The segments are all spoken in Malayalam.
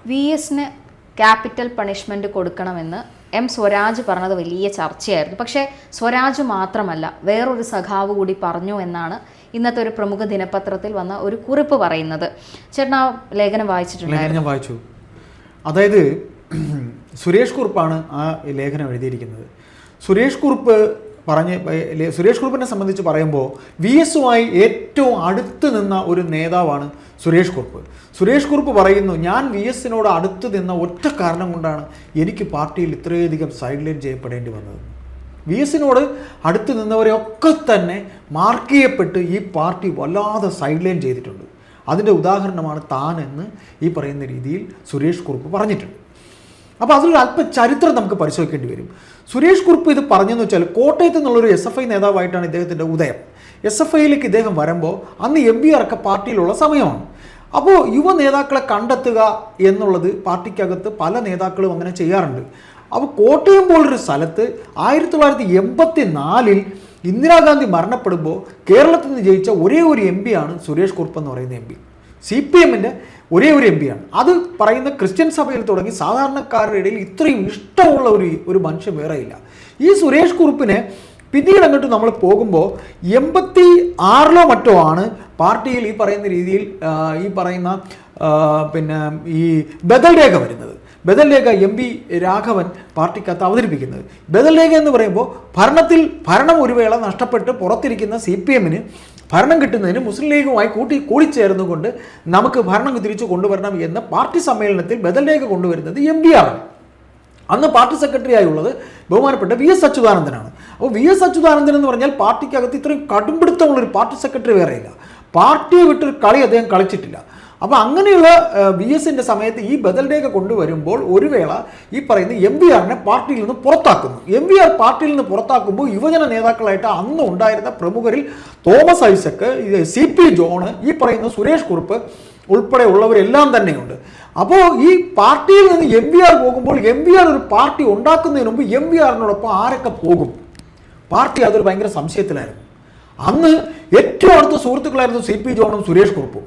VSന് ക്യാപിറ്റൽ പണിഷ്മെൻറ്റ് കൊടുക്കണമെന്ന് സ്വരാജ് പറഞ്ഞത് വലിയ ചർച്ചയായിരുന്നു. പക്ഷേ സ്വരാജ് മാത്രമല്ല, വേറൊരു സഖാവ് കൂടി പറഞ്ഞു എന്നാണ് ഇന്നത്തെ ഒരു പ്രമുഖ ദിനപത്രത്തിൽ വന്ന ഒരു കുറിപ്പ് പറയുന്നത്. ചേട്ടൻ ആ ലേഖനം വായിച്ചിട്ടുണ്ടായിരുന്നു? ഞാൻ വായിച്ചു. അതായത് സുരേഷ് കുറുപ്പാണ് ആ ലേഖനം എഴുതിയിരിക്കുന്നത്. സുരേഷ് കുറുപ്പിനെ സംബന്ധിച്ച് പറയുമ്പോൾ VSുമായി ഏറ്റവും അടുത്ത് നിന്ന ഒരു നേതാവാണ് സുരേഷ് കുറുപ്പ്. സുരേഷ് കുറുപ്പ് പറയുന്നു, ഞാൻ VSനോട് അടുത്ത് നിന്ന ഒറ്റ കാരണം കൊണ്ടാണ് എനിക്ക് പാർട്ടിയിൽ ഇത്രയധികം സൈഡ് ലൈൻ ചെയ്യപ്പെടേണ്ടി വന്നത്. VSനോട് അടുത്ത് നിന്നവരെയൊക്കെ തന്നെ മാർക്ക് ചെയ്യപ്പെട്ട് ഈ പാർട്ടി വല്ലാതെ സൈഡ് ലൈൻ ചെയ്തിട്ടുണ്ട്. അതിൻ്റെ ഉദാഹരണമാണ് താൻ എന്ന് ഈ പറയുന്ന രീതിയിൽ സുരേഷ് കുറുപ്പ് പറഞ്ഞിട്ടുണ്ട്. അപ്പോൾ അതിലൊരു അല്പ ചരിത്രം നമുക്ക് പരിശോധിക്കേണ്ടി വരും. സുരേഷ് കുറുപ്പ് ഇത് പറഞ്ഞെന്ന് വെച്ചാൽ കോട്ടയത്ത് നിന്നുള്ളൊരു SFI നേതാവായിട്ടാണ് ഇദ്ദേഹത്തിൻ്റെ ഉദയം. SFIയിലേക്ക് ഇദ്ദേഹം വരുമ്പോൾ അന്ന് MVR ഒക്കെ പാർട്ടിയിലുള്ള സമയമാണ്. അപ്പോൾ യുവ നേതാക്കളെ കണ്ടെത്തുക എന്നുള്ളത് പാർട്ടിക്കകത്ത് പല നേതാക്കളും അങ്ങനെ ചെയ്യാറുണ്ട്. അപ്പോൾ കോട്ടയം പോലൊരു സ്ഥലത്ത് 1984 ഇന്ദിരാഗാന്ധി മരണപ്പെടുമ്പോൾ കേരളത്തിൽ നിന്ന് ജയിച്ച ഒരേ ഒരു MP ആണ് സുരേഷ് കുറുപ്പ് എന്ന് പറയുന്ന MP. CPMൻ്റെ ഒരേ ഒരു MP ആണ്. അത് പറയുന്ന ക്രിസ്ത്യൻ സഭയിൽ തുടങ്ങി സാധാരണക്കാരുടെ ഇടയിൽ ഇത്രയും ഇഷ്ടമുള്ള ഒരു മനുഷ്യൻ വേറെയില്ല. ഈ സുരേഷ് കുറുപ്പിനെ പിന്നീട് അങ്ങോട്ട് നമ്മൾ പോകുമ്പോൾ 86 മറ്റോ ആണ് പാർട്ടിയിൽ ഈ പറയുന്ന രീതിയിൽ ഈ പറയുന്ന ഈ ബദൽ രേഖ വരുന്നത്. ബദൽ രേഖ MP രാഘവൻ പാർട്ടിക്കകത്ത് അവതരിപ്പിക്കുന്നത്. ബദൽ രേഖ എന്ന് പറയുമ്പോൾ ഭരണം ഒരു വേള നഷ്ടപ്പെട്ട് പുറത്തിരിക്കുന്ന CPMന് ഭരണം കിട്ടുന്നതിന് മുസ്ലിം ലീഗുമായി കൂടിച്ചേർന്നുകൊണ്ട് നമുക്ക് ഭരണം തിരിച്ചു കൊണ്ടുവരണം എന്ന പാർട്ടി സമ്മേളനത്തിൽ ബദൽ രേഖ കൊണ്ടുവരുന്നത് MVR ആണ്. അന്ന് പാർട്ടി സെക്രട്ടറി ആയുള്ളത് ബഹുമാനപ്പെട്ട VS അച്യുതാനന്ദനാണ്. അപ്പോൾ VS അച്യുതാനന്ദൻ എന്ന് പറഞ്ഞാൽ പാർട്ടിക്കകത്ത് ഇത്രയും കടുംപിടുത്തമുള്ളൊരു പാർട്ടി സെക്രട്ടറി വേറെയില്ല. പാർട്ടിയെ വിട്ടൊരു കളി അദ്ദേഹം കളിച്ചിട്ടില്ല. അപ്പോൾ അങ്ങനെയുള്ള VSൻ്റെ സമയത്ത് ഈ ബദൽ രേഖ കൊണ്ടുവരുമ്പോൾ ഒരു വേള ഈ പറയുന്ന MVRനെ പാർട്ടിയിൽ നിന്ന് പുറത്താക്കുന്നു. MVR പാർട്ടിയിൽ നിന്ന് പുറത്താക്കുമ്പോൾ യുവജന നേതാക്കളായിട്ട് അന്ന് ഉണ്ടായിരുന്ന പ്രമുഖരിൽ തോമസ് ഐസക്ക്, CP ജോണ്, ഈ പറയുന്ന സുരേഷ് കുറുപ്പ് ഉൾപ്പെടെ ഉള്ളവരെല്ലാം തന്നെയുണ്ട്. അപ്പോൾ ഈ പാർട്ടിയിൽ നിന്ന് MVR പോകുമ്പോൾ MVR ഒരു പാർട്ടി ഉണ്ടാക്കുന്നതിന് മുമ്പ് MVRനോടൊപ്പം ആരൊക്കെ പോകും? പാർട്ടി അതൊരു ഭയങ്കര സംശയത്തിലായിരുന്നു. അന്ന് ഏറ്റവും അടുത്ത സുഹൃത്തുക്കളായിരുന്നു CP ജോണും സുരേഷ് കുറുപ്പും.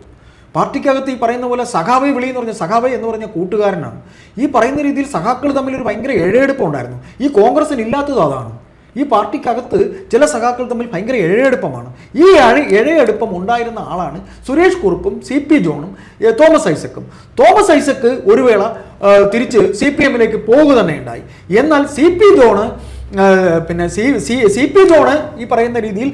പാർട്ടിക്കകത്ത് ഈ പറയുന്ന പോലെ സഖാവെ വിളി എന്ന് പറഞ്ഞ സഖാവെ എന്ന് പറഞ്ഞ കൂട്ടുകാരനാണ്. ഈ പറയുന്ന രീതിയിൽ സഖാക്കൾ തമ്മിൽ ഒരു ഭയങ്കര എഴയെടുപ്പം ഉണ്ടായിരുന്നു. ഈ കോൺഗ്രസിന് ഇല്ലാത്തത് അതാണ്. ഈ പാർട്ടിക്കകത്ത് ചില സഖാക്കൾ തമ്മിൽ ഭയങ്കര എഴയെടുപ്പമാണ്. ഈ എഴയെടുപ്പം ഉണ്ടായിരുന്ന ആളാണ് സുരേഷ് കുറുപ്പും CP ജോണും തോമസ് ഐസക്കും. തോമസ് ഐസക്ക് ഒരു വേള തിരിച്ച് CPMലേക്ക് പോകുക തന്നെ ഉണ്ടായി. എന്നാൽ CP ജോണ് CP ജോണ് ഈ പറയുന്ന രീതിയിൽ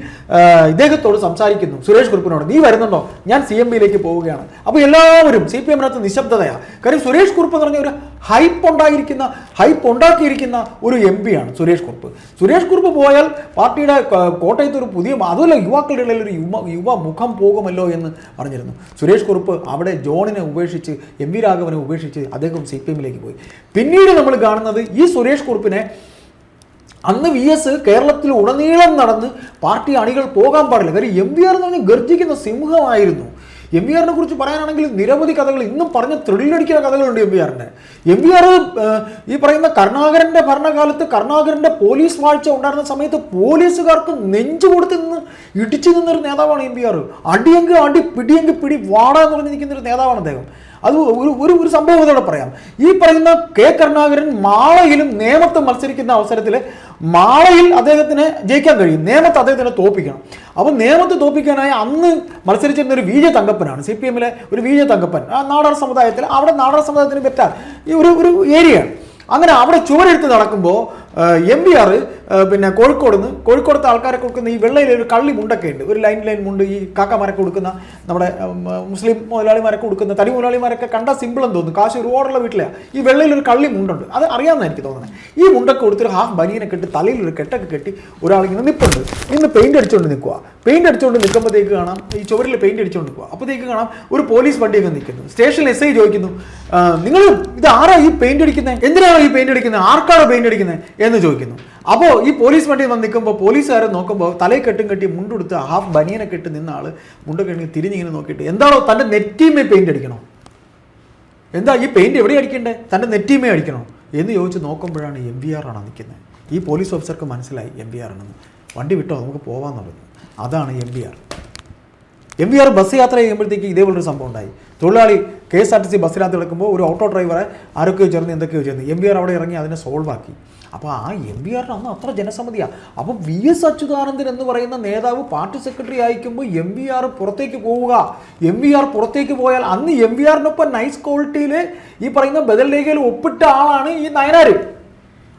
ഇദ്ദേഹത്തോട് സംസാരിക്കുന്നു, സുരേഷ് കുറുപ്പിനോട്, നീ വരുന്നുണ്ടോ, ഞാൻ CMBയിലേക്ക് പോവുകയാണ്. അപ്പോൾ എല്ലാവരും CPMനകത്ത് നിശബ്ദതയാണ്. കാര്യം സുരേഷ് കുറുപ്പ് എന്ന് പറഞ്ഞ ഒരു ഹൈപ്പ് ഉണ്ടാക്കിയിരിക്കുന്ന ഒരു MP ആണ് സുരേഷ് കുറുപ്പ്. സുരേഷ് കുറുപ്പ് പോയാൽ പാർട്ടിയുടെ കോട്ടയത്ത് ഒരു പുതിയ, അതുമല്ല യുവാക്കളുടെ ഇടയിൽ ഒരു യുവ മുഖം പോകുമല്ലോ എന്ന് പറഞ്ഞിരുന്നു. സുരേഷ് കുറുപ്പ് അവിടെ ജോണിനെ ഉപേക്ഷിച്ച് MV രാഘവനെ ഉപേക്ഷിച്ച് അദ്ദേഹം CPMലേക്ക് പോയി. പിന്നീട് നമ്മൾ കാണുന്നത് ഈ സുരേഷ് കുറുപ്പിനെ അന്ന് VS കേരളത്തിൽ ഉടനീളം നടന്ന് പാർട്ടി അണികൾ പോകാൻ പാടില്ല. കാര്യം MVR എന്ന് പറഞ്ഞാൽ ഗർജിക്കുന്ന സിംഹമായിരുന്നു. MVRനെ കുറിച്ച് പറയാനാണെങ്കിൽ നിരവധി കഥകൾ, ഇന്നും പറഞ്ഞ ത്രില്ലടിക്കുന്ന കഥകളുണ്ട് MVRൻ്റെ. MVR ഈ പറയുന്ന കരുണാകരൻ്റെ ഭരണകാലത്ത് കരുണാകരൻ്റെ പോലീസ് വാഴ്ച ഉണ്ടായിരുന്ന സമയത്ത് പോലീസുകാർക്ക് നെഞ്ചു കൊടുത്ത് നിന്ന് ഇടിച്ചു നിന്നൊരു നേതാവാണ് MVR. അടിയെങ്കിൽ അടി, പിടിയെങ്കിൽ പിടി, വാട എന്ന് പറഞ്ഞ് നിൽക്കുന്നൊരു നേതാവാണ് അദ്ദേഹം. അത് ഒരു സംഭവത്തോടെ പറയാം. ഈ പറയുന്ന കരുണാകരൻ മാളയിലും നേമത്തും മത്സരിക്കുന്ന അവസരത്തിൽ മാളയിൽ അദ്ദേഹത്തിന് ജയിക്കാൻ കഴിയും, നേമത്ത് അദ്ദേഹത്തിനെ തോൽപ്പിക്കണം. അപ്പോൾ നേമത്ത് തോൽപ്പിക്കാനായി അന്ന് മത്സരിച്ചിരുന്ന ഒരു VJ തങ്കപ്പനാണ്, CPMലെ ഒരു VJ തങ്കപ്പൻ. നാടാർ സമുദായത്തിൽ, അവിടെ നാടാർ സമുദായത്തിന് പറ്റാൻ ഈ ഒരു ഏരിയയാണ്. അങ്ങനെ അവിടെ ചുവരെടുത്ത് നടക്കുമ്പോൾ MVR കോഴിക്കോടത്തെ ആൾക്കാരെ കൊടുക്കുന്ന ഈ വെള്ളയിൽ ഒരു കള്ളി മുണ്ടൊക്കെ ഉണ്ട്, ഒരു ലൈൻ മുണ്ട്, ഈ കാക്കമാരൊക്കെ കൊടുക്കുന്ന, നമ്മുടെ മുസ്ലിം മുതലാളിമാരൊക്കെ കൊടുക്കുന്ന, തടി മുതലാളിമാരൊക്കെ കണ്ട സിമ്പിളെന്ന് തോന്നുന്നു, കാശ് ഒരുപാടുള്ള വീട്ടിലാണ്. ഈ വെള്ളയിൽ ഒരു കള്ളി മുണ്ടുണ്ട്, അത് അറിയാമെന്ന് എനിക്ക് തോന്നുന്നത്. ഈ മുണ്ടൊക്കെ കൊടുത്തൊരു ഹാഫ് ബനിയനെ കെട്ടി തലയിൽ ഒരു കെട്ടൊക്കെ കെട്ടി ഒരാളിങ്ങനെ നിൽപ്പുണ്ട്. ഇന്ന് പെയിന്റ് അടിച്ചുകൊണ്ട് നിൽക്കുക. പെയിന്റ് അടിച്ചുകൊണ്ട് നിൽക്കുമ്പോഴത്തേക്ക് കാണാം ഈ ചുവരിൽ പെയിന്റ് അടിച്ചുകൊണ്ട് നിൽക്കുക. അപ്പോഴത്തേക്ക് കാണാം ഒരു പോലീസ് വണ്ടിയൊക്കെ നിൽക്കുന്നു. സ്റ്റേഷനിൽ SI ചോദിക്കുന്നു, നിങ്ങൾ ഇത് ആരാ ഈ പെയിന്റ് അടിക്കുന്നത്, എന്തിനാണ് ഈ പെയിന്റ് അടിക്കുന്നത്, ആർക്കാണ് പെയിന്റ് അടിക്കുന്നത് എന്ന് ചോദിക്കുന്നു. അപ്പോൾ ഈ പോലീസ് വണ്ടി വന്ന് നിൽക്കുമ്പോൾ പോലീസുകാരെ നോക്കുമ്പോൾ തലയിൽ കെട്ടി മുണ്ടെടുത്ത് ഹാഫ് ബനിയനെ കെട്ടി നിന്ന ആൾ മുണ്ടൊക്കെ തിരിഞ്ഞിങ്ങനെ നോക്കിയിട്ട്, എന്താണോ തൻ്റെ നെറ്റീമേ പെയിന്റ് അടിക്കണോ, എന്താ ഈ പെയിന്റ് എവിടെ അടിക്കണ്ടേ, തൻ്റെ നെറ്റീമേ അടിക്കണോ എന്ന് ചോദിച്ച് നോക്കുമ്പോഴാണ് MVR ആണ് നിൽക്കുന്നത്. ഈ പോലീസ് ഓഫീസർക്ക് മനസ്സിലായി MVR ആണെന്ന്. വണ്ടി വിട്ടോ, നമുക്ക് പോകാമെന്ന് പറഞ്ഞു. അതാണ് MVR. MVR ബസ് യാത്ര ചെയ്യുമ്പോഴത്തേക്ക് ഇതേപോലൊരു സംഭവം ഉണ്ടായി. തൊഴിലാളി KSRTC ബസ്സിനകത്ത് കിടക്കുമ്പോൾ ഒരു ഓട്ടോ ഡ്രൈവറെ ആരൊക്കെയോ ചേർന്ന് എന്തൊക്കെയോ ചേർന്ന് MVR അവിടെ ഇറങ്ങി അതിനെ സോൾവ് ആക്കി. അപ്പോൾ ആ MVRന് അന്ന് അത്ര ജനസമ്മതിയാണ്. അപ്പോൾ VS അച്യുതാനന്ദൻ എന്ന് പറയുന്ന നേതാവ് പാർട്ടി സെക്രട്ടറി അയക്കുമ്പോൾ MVR പുറത്തേക്ക് പോവുക, MVR പുറത്തേക്ക് പോയാൽ അന്ന് MVRനൊപ്പം നൈസ് ക്വാളിറ്റിയിൽ ഈ പറയുന്ന ബദൽ രേഖയിൽ ഒപ്പിട്ട ആളാണ് ഈ നയനാർ.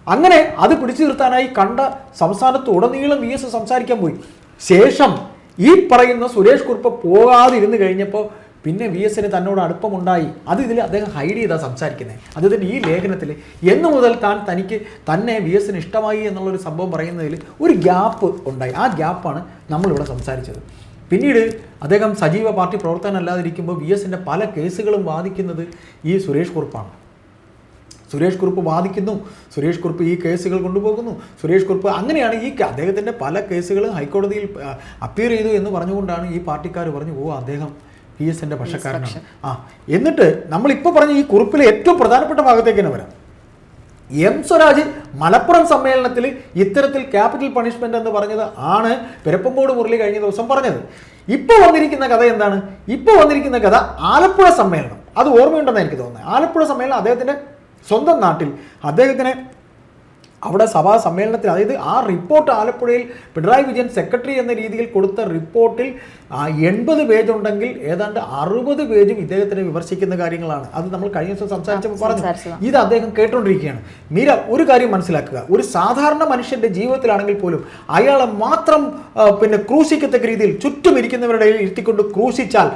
അങ്ങനെ അത് പിടിച്ചു നിർത്താനായി കണ്ട സംസ്ഥാനത്ത് ഉടനീളം VS സംസാരിക്കാൻ പോയി. ശേഷം ഈ പറയുന്ന സുരേഷ് കുറുപ്പ് പോകാതിരുന്ന് കഴിഞ്ഞപ്പോൾ പിന്നെ VSന് തന്നോട് അടുപ്പമുണ്ടായി. അത് ഇതിൽ അദ്ദേഹം ഹൈഡ് ചെയ്താൽ സംസാരിക്കുന്നത്. അദ്ദേഹത്തിൻ്റെ ഈ ലേഖനത്തിൽ എന്നു മുതൽ തനിക്ക് തന്നെ VSന് ഇഷ്ടമായി എന്നുള്ളൊരു സംഭവം പറയുന്നതിൽ ഒരു ഗ്യാപ്പ് ഉണ്ടായി. ആ ഗ്യാപ്പാണ് നമ്മളിവിടെ സംസാരിച്ചത്. പിന്നീട് അദ്ദേഹം സജീവ പാർട്ടി പ്രവർത്തനമല്ലാതിരിക്കുമ്പോൾ VSൻ്റെ പല കേസുകളും വാദിക്കുന്നത് ഈ സുരേഷ് കുറുപ്പാണ്. സുരേഷ് കുറുപ്പ് വാദിക്കുന്നു, സുരേഷ് കുറുപ്പ് ഈ കേസുകൾ കൊണ്ടുപോകുന്നു, സുരേഷ് കുറുപ്പ് അങ്ങനെയാണ് ഈ അദ്ദേഹത്തിൻ്റെ പല കേസുകളും ഹൈക്കോടതിയിൽ അപ്പീർ ചെയ്തു എന്ന് പറഞ്ഞുകൊണ്ടാണ് ഈ പാർട്ടിക്കാർ പറഞ്ഞു അദ്ദേഹം VSൻ്റെ പക്ഷക്കാരനാണ്. എന്നിട്ട് നമ്മളിപ്പോൾ പറഞ്ഞ ഈ കുറിപ്പിലെ ഏറ്റവും പ്രധാനപ്പെട്ട ഭാഗത്തേക്ക് തന്നെ വരാം. M സ്വരാജ് മലപ്പുറം സമ്മേളനത്തിൽ ഇത്തരത്തിൽ ക്യാപിറ്റൽ പണിഷ്മെന്റ് എന്ന് പറഞ്ഞത് ആണ് പെരപ്പമ്പോട് മുരളി കഴിഞ്ഞ ദിവസം പറഞ്ഞത്. ഇപ്പോൾ വന്നിരിക്കുന്ന കഥ എന്താണ്? ഇപ്പോൾ വന്നിരിക്കുന്ന കഥ ആലപ്പുഴ സമ്മേളനം. അത് ഓർമ്മയുണ്ടെന്ന് എനിക്ക് തോന്നുന്നത്. ആലപ്പുഴ സമ്മേളനം അദ്ദേഹത്തിൻ്റെ സ്വന്തം നാട്ടിൽ അദ്ദേഹത്തിന് അവിടെ സഭാ സമ്മേളനത്തിൽ, അതായത് ആ റിപ്പോർട്ട് ആലപ്പുഴയിൽ പിണറായി വിജയൻ സെക്രട്ടറി എന്ന രീതിയിൽ കൊടുത്ത റിപ്പോർട്ടിൽ 80 പേജ് ഉണ്ടെങ്കിൽ ഏതാണ്ട് 60 പേജും ഇദ്ദേഹത്തിനെ വിമർശിക്കുന്ന കാര്യങ്ങളാണ്. അത് നമ്മൾ കഴിഞ്ഞ ദിവസം സംസാരിച്ചപ്പോൾ പറഞ്ഞു. ഇത് അദ്ദേഹം കേട്ടുകൊണ്ടിരിക്കുകയാണ്. മീര, ഒരു കാര്യം മനസ്സിലാക്കുക, ഒരു സാധാരണ മനുഷ്യന്റെ ജീവിതത്തിലാണെങ്കിൽ പോലും അയാളെ മാത്രം ക്രൂശിക്കത്തക്ക രീതിയിൽ ചുറ്റും ഇരിക്കുന്നവരുടെ ഇരുത്തിക്കൊണ്ട് ക്രൂശിച്ചാൽ,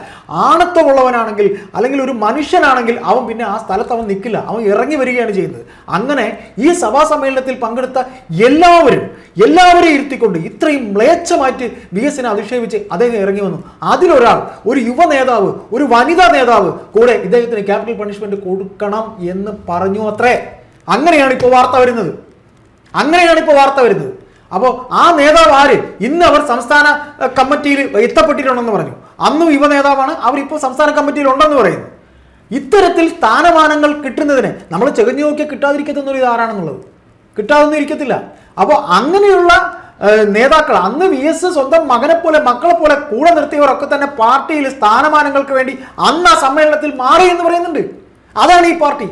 ആണത്വമുള്ളവനാണെങ്കിൽ അല്ലെങ്കിൽ ഒരു മനുഷ്യനാണെങ്കിൽ അവൻ പിന്നെ ആ സ്ഥലത്ത് അവൻ നിൽക്കില്ല, അവൻ ഇറങ്ങി വരികയാണ് ചെയ്യുന്നത്. അങ്ങനെ ഈ സഭാ സമ്മേളനത്തിൽ പങ്കെടുത്ത എല്ലാവരെയും ഇരുത്തിക്കൊണ്ട് ഇത്രയും മ്ലേച്ഛമായിട്ട് VSനെ അധിക്ഷേപിച്ച് അദ്ദേഹം ഇറങ്ങി വന്നു. അതിലൊരാൾ, ഒരു യുവ നേതാവ്, ഒരു വനിതാ നേതാവ് കൂടെ ഇദ്ദേഹത്തിന് ക്യാപിറ്റൽ പണിഷ്മെന്റ് കൊടുക്കണം എന്ന് പറഞ്ഞു അത്രേ. അങ്ങനെയാണ് ഇപ്പോൾ വാർത്ത വരുന്നത്. അപ്പോൾ ആ നേതാവ് ആര്? ഇന്ന് അവർ സംസ്ഥാന കമ്മിറ്റിയിൽ എത്തപ്പെട്ടിട്ടുണ്ടെന്ന് പറഞ്ഞു. അന്നും യുവ നേതാവാണ്, അവരിപ്പോൾ സംസ്ഥാന കമ്മിറ്റിയിൽ ഉണ്ടെന്ന് പറയുന്നു. ഇത്തരത്തിൽ സ്ഥാനമാനങ്ങൾ കിട്ടുന്നതിന് നമ്മൾ ചെകഞ്ഞു നോക്കിയാൽ കിട്ടാതിരിക്കത്തൊന്നും ഇതാരാണെന്നുള്ളത് കിട്ടാതൊന്നും ഇരിക്കത്തില്ല. അപ്പോൾ അങ്ങനെയുള്ള നേതാക്കൾ, അന്ന് VS സ്വന്തം മകനെ പോലെ മക്കളെ പോലെ കൂടെ നിർത്തിയവരൊക്കെ തന്നെ പാർട്ടിയിൽ സ്ഥാനമാനങ്ങൾക്ക് വേണ്ടി അന്ന് ആ സമ്മേളനത്തിൽ മാറി എന്ന് പറയുന്നുണ്ട്. അതാണ് ഈ പാർട്ടി.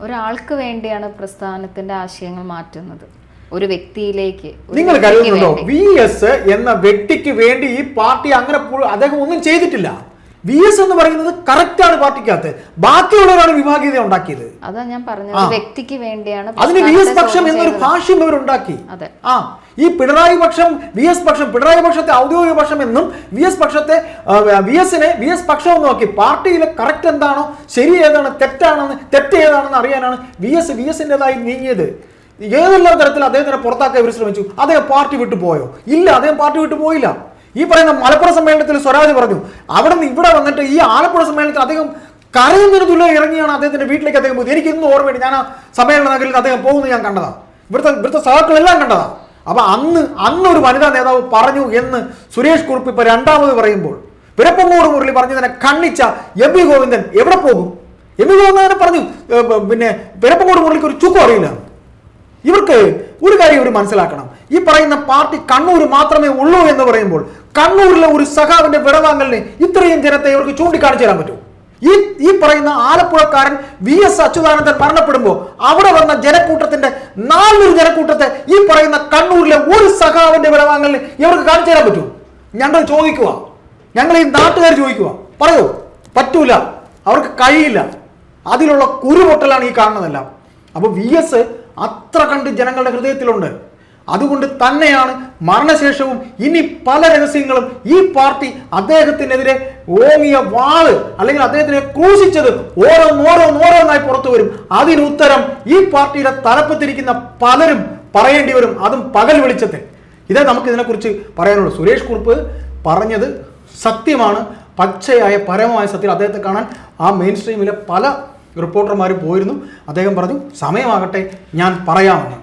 ഒരാൾക്ക് വേണ്ടിയാണ് പ്രസ്ഥാനത്തിന്റെ ആശയങ്ങൾ മാറ്റുന്നത്, ഒരു വ്യക്തിയിലേക്ക്. നിങ്ങൾ കരുതുന്നുണ്ടോ VS എന്ന വ്യക്തിക്ക് വേണ്ടി ഈ പാർട്ടി അങ്ങനെ അദ്ദേഹം ഒന്നും ചെയ്തിട്ടില്ല? VS എന്ന് പറയുന്നത് കറക്റ്റ് ആണ് പാർട്ടിക്കകത്ത്, ബാക്കിയുള്ളവരാണ് വിഭാഗീയത ഉണ്ടാക്കിയത്. അതാ ഞാൻ പറഞ്ഞത്, വ്യക്തിക്ക് വേണ്ടിയാണ്. അതിന് VS പക്ഷം എന്നൊരു ഭാഷ്യം അവരുണ്ടാക്കി. ഈ പിണറായി പക്ഷം VS പക്ഷം, പിണറായി പക്ഷത്തെ ഔദ്യോഗിക പക്ഷം എന്നും VS പക്ഷത്തെ VS പക്ഷം എന്ന് നോക്കി പാർട്ടിയിലെ കറക്റ്റ് എന്താണോ, ശരി ഏതാണ്, തെറ്റ് ഏതാണെന്ന് അറിയാനാണ് VSൻ്റെതായി നീങ്ങിയത്. ഏതെല്ലാം തരത്തിൽ അദ്ദേഹത്തിനെ പുറത്താക്കാൻ ഇവർ ശ്രമിച്ചു. അദ്ദേഹം പാർട്ടി വിട്ടു പോയോ? ഇല്ല, അദ്ദേഹം പാർട്ടി വിട്ടു പോയില്ല. ഈ പറയുന്ന മലപ്പുറം സമ്മേളനത്തിൽ സ്വരാജ് പറഞ്ഞു, അവിടെ നിന്ന് ഇവിടെ വന്നിട്ട് ഈ ആലപ്പുഴ സമ്മേളനത്തിൽ അദ്ദേഹം കരയുന്നതിന് തുല്യം ഇറങ്ങിയാണ് അദ്ദേഹത്തിന്റെ വീട്ടിലേക്ക് അദ്ദേഹം പോയി. എനിക്ക് ഇന്നും ഓർമ്മയുണ്ട്, ഞാൻ ആ സമ്മേളന നഗരിൽ അദ്ദേഹം പോകുന്നത് ഞാൻ കണ്ടതാണ്, ഇവിടുത്തെ സഹാക്കളെല്ലാം കണ്ടതാണ്. അപ്പൊ അന്നൊരു വനിതാ നേതാവ് പറഞ്ഞു എന്ന് സുരേഷ് കുറുപ്പ് ഇപ്പൊ രണ്ടാമത് പറയുമ്പോൾ, പിരപ്പമ്മൂട് മുരളി പറഞ്ഞതിനെ ഖണ്ഡിച്ച MV ഗോവിന്ദൻ എവിടെ പോകും? MV ഗോവിന്ദനെ പറഞ്ഞു പിരപ്പമ്മൂട് മുരളിക്ക് ഒരു ചുക്കും അറിയില്ല. ഇവർക്ക് ഒരു കാര്യം ഇവർ മനസ്സിലാക്കണം, ഈ പറയുന്ന പാർട്ടി കണ്ണൂർ മാത്രമേ ഉള്ളൂ എന്ന് പറയുമ്പോൾ കണ്ണൂരിലെ ഒരു സഖാവിന്റെ വിടവാങ്ങലിന് ഇത്രയും ജനത്തെ ഇവർക്ക് ചൂണ്ടിക്കാണിച്ചു തരാൻ പറ്റും? ഈ പറയുന്ന ആലപ്പുഴക്കാരൻ VS അച്യുതാനന്ദൻ മരണപ്പെടുമ്പോൾ അവിടെ വന്ന ജനക്കൂട്ടത്തിന്റെ 400 ജനക്കൂട്ടത്തെ ഈ പറയുന്ന കണ്ണൂരിലെ ഒരു സഖാവിന്റെ വിടവാങ്ങലിന് ഇവർക്ക് കാണിച്ചു തരാൻ പറ്റും? ഞങ്ങൾ ഈ നാട്ടുകാർ ചോദിക്കുക, പറയൂ? പറ്റൂല, അവർക്ക് കഴിയില്ല. അതിലുള്ള കുരുപൊട്ടലാണ് ഈ കാണുന്നതെല്ലാം. അപ്പൊ VS അത്ര കണ്ട് ജനങ്ങളുടെ ഹൃദയത്തിലുണ്ട്. അതുകൊണ്ട് തന്നെയാണ് മരണശേഷവും ഇനി പല രഹസ്യങ്ങളും ഈ പാർട്ടി അദ്ദേഹത്തിനെതിരെ ഓങ്ങിയ വാള് അല്ലെങ്കിൽ അദ്ദേഹത്തിനെ ക്രൂശിച്ചത് ഓരോന്നായി പുറത്തു വരും. അതിനുത്തരം ഈ പാർട്ടിയുടെ തലപ്പത്തിരിക്കുന്ന പലരും പറയേണ്ടി വരും, അതും പകൽ വെളിച്ചത്തിൽ. ഇതേ നമുക്ക് ഇതിനെക്കുറിച്ച് പറയാനുള്ളൂ. സുരേഷ് കുറുപ്പ് പറഞ്ഞത് സത്യമാണ്, പച്ചയായ പരമമായ സത്യം. അദ്ദേഹത്തെ കാണാൻ ആ മെയിൻ സ്ട്രീമിലെ പല റിപ്പോർട്ടർമാർ പോയിരുന്നു. അദ്ദേഹം പറഞ്ഞു, സമയമാകട്ടെ ഞാൻ പറയാമെന്ന്.